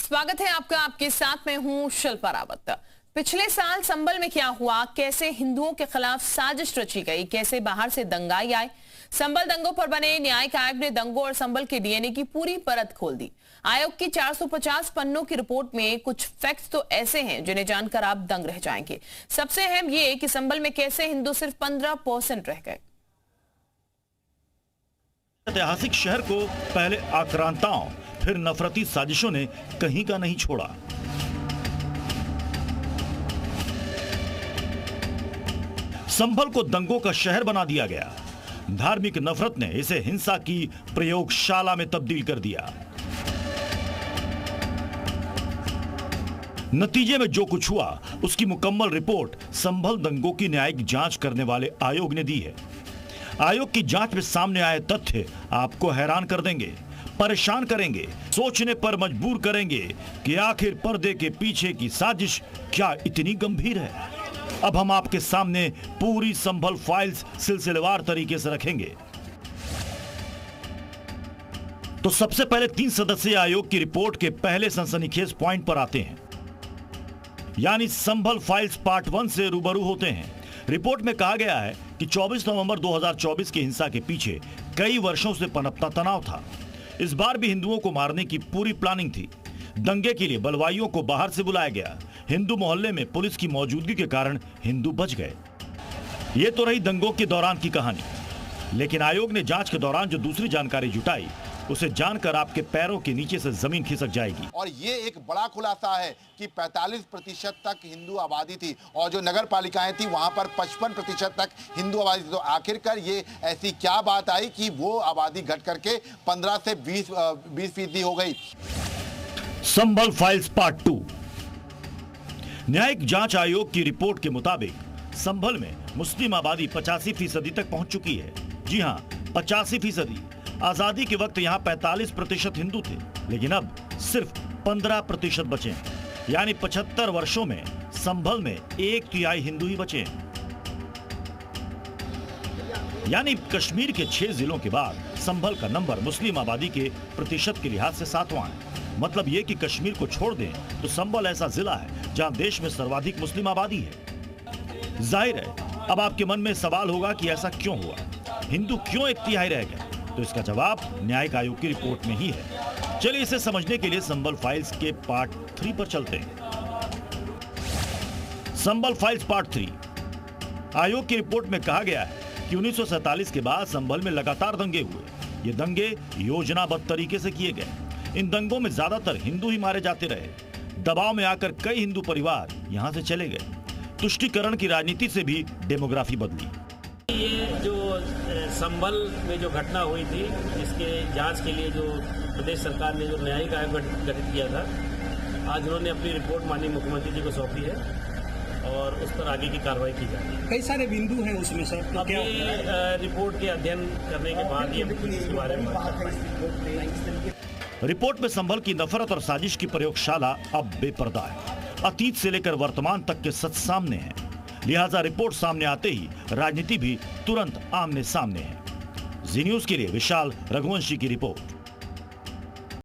स्वागत है आपका। आपके साथ मैं हूं शिल्पा रावत। पिछले साल संभल में क्या हुआ, कैसे हिंदुओं के खिलाफ साजिश रची गई, कैसे बाहर से दंगाई आए। संभल दंगों पर बने न्यायिक आयोग ने दंगों और संभल के डीएनए की पूरी परत खोल दी। आयोग की 450 पन्नों की रिपोर्ट में कुछ फैक्ट्स तो ऐसे हैं जिन्हें जानकर आप दंग रह जाएंगे। सबसे अहम ये कि संभल में कैसे हिंदू सिर्फ 15% रह गए। ऐतिहासिक शहर को पहले आक्रांताओं फिर नफरती साजिशों ने कहीं का नहीं छोड़ा। संभल को दंगों का शहर बना दिया गया। धार्मिक नफरत ने इसे हिंसा की प्रयोगशाला में तब्दील कर दिया। नतीजे में जो कुछ हुआ उसकी मुकम्मल रिपोर्ट संभल दंगों की न्यायिक जांच करने वाले आयोग ने दी है। आयोग की जांच में सामने आए तथ्य आपको हैरान कर देंगे, परेशान करेंगे, सोचने पर मजबूर करेंगे कि आखिर पर्दे के पीछे की साजिश क्या इतनी गंभीर है। अब हम आपके सामने पूरी संभल फाइल्स सिलसिलेवार तरीके से रखेंगे। तो सबसे पहले 3 सदस्यीय आयोग की रिपोर्ट के पहले सनसनीखेज पॉइंट पर आते हैं, यानी संभल फाइल्स पार्ट 1 से रूबरू होते हैं। रिपोर्ट में कहा गया है कि 24 नवंबर 2024 की हिंसा के पीछे कई वर्षों से पनपता तनाव था। इस बार भी हिंदुओं को मारने की पूरी प्लानिंग थी। दंगे के लिए बलवाइयों को बाहर से बुलाया गया। हिंदू मोहल्ले में पुलिस की मौजूदगी के कारण हिंदू बच गए। ये तो रही दंगों के दौरान की कहानी, लेकिन आयोग ने जांच के दौरान जो दूसरी जानकारी जुटाई उसे जानकर आपके पैरों के नीचे से जमीन खिसक जाएगी। और ये एक बड़ा खुलासा है कि 45% तक हिंदू आबादी थी और जो नगर पालिकाएं थी वहां पर 55% तक हिंदू आबादी थी। तो आखिरकार ये ऐसी क्या बात आई कि वो आबादी घट करके 15 से 20% हो गई। संभल फाइल्स पार्ट 2। न्यायिक जांच आयोग की रिपोर्ट के मुताबिक संभल में मुस्लिम आबादी 85% तक पहुंच चुकी है। जी हां, 85%। आजादी के वक्त यहाँ 45% हिंदू थे, लेकिन अब सिर्फ 15% बचे हैं। यानी 75 वर्षों में संभल में 1/3 हिंदू ही बचे हैं। यानी कश्मीर के 6 जिलों के बाद संभल का नंबर मुस्लिम आबादी के प्रतिशत के लिहाज से 7वां है। मतलब ये कि कश्मीर को छोड़ दें तो संभल ऐसा जिला है जहां देश में सर्वाधिक मुस्लिम आबादी है। जाहिर है अब आपके मन में सवाल होगा कि ऐसा क्यों हुआ, हिंदू क्यों 1/3 रह गए। तो इसका जवाब न्यायिक आयोग की रिपोर्ट में ही है। चलिए इसे समझने के लिए संभल फाइल्स के पार्ट 3 पर चलते हैं। संभल फाइल्स पार्ट 3। आयोग की रिपोर्ट में कहा गया है कि 1947 के बाद संभल में लगातार दंगे हुए। ये दंगे योजनाबद्ध तरीके से किए गए। इन दंगों में ज्यादातर हिंदू ही मारे जाते रहे। दबाव में आकर कई हिंदू परिवार यहां से चले गए। तुष्टीकरण की राजनीति से भी डेमोग्राफी बदली। ये जो संभल में जो घटना हुई थी, इसके जांच के लिए जो प्रदेश सरकार ने जो न्यायिक आयोग गठित किया था, आज उन्होंने अपनी रिपोर्ट माननीय मुख्यमंत्री जी को सौंपी है और उस पर आगे की कार्रवाई की जाएगी। कई सारे बिंदु हैं उसमें सर, तो क्या रिपोर्ट के अध्ययन करने के बाद ही हम इसके बारे में बात करेंगे। रिपोर्ट में संभल की नफरत और साजिश की प्रयोगशाला अब बेपर्दा है। अतीत से लेकर वर्तमान तक के सच सामने हैं। लिहाजा रिपोर्ट सामने आते ही राजनीति भी तुरंत आमने सामने है। जी न्यूज के लिए विशाल रघुवंशी की रिपोर्ट।